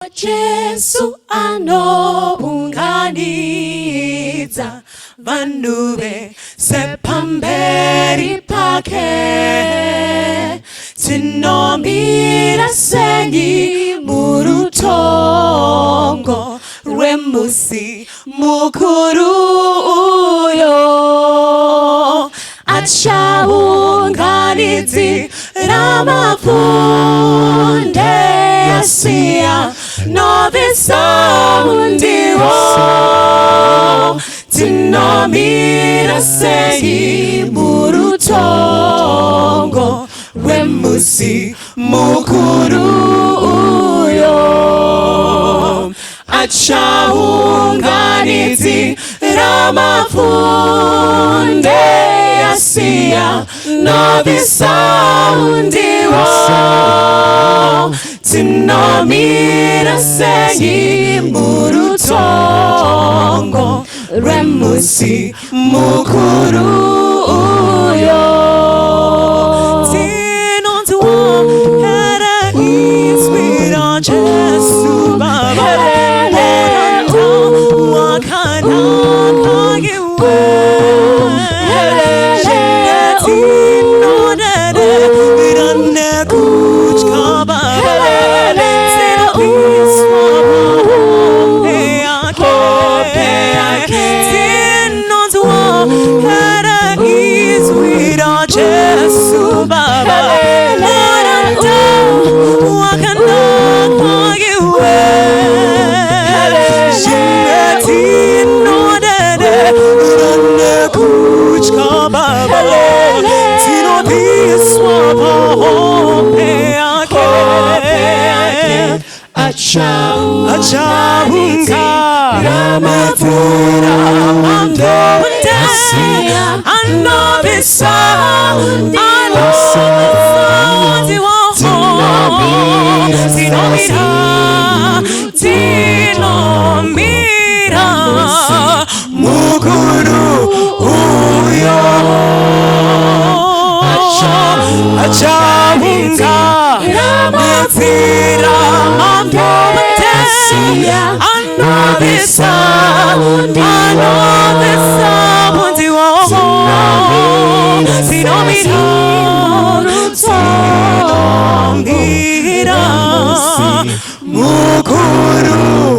Jesu anounganiza vanube sepamberi pake tinomira sengi murutongo remusi mukuru uyo achaunganizi ramafunde yasia novisa mundiwo tinomira sengi murutongo remusi mukuru uyo achaunganizi ramafunde yasia novisa mundiwo tinomira sengi murutongo remusi mukuru uyo tinontuwa era iswira Jesu baba lento wakana kagiwe tinonere irane kuchkaba Jesu baba lento wakana kagiwe shingati nodede rane kuchka baba tino biswa hope ake achaunga ramatira mandesiya anobisa tinomira mukuru uyo achaunga ramatira mandesiya anobisa mundiwo tinomira mukuru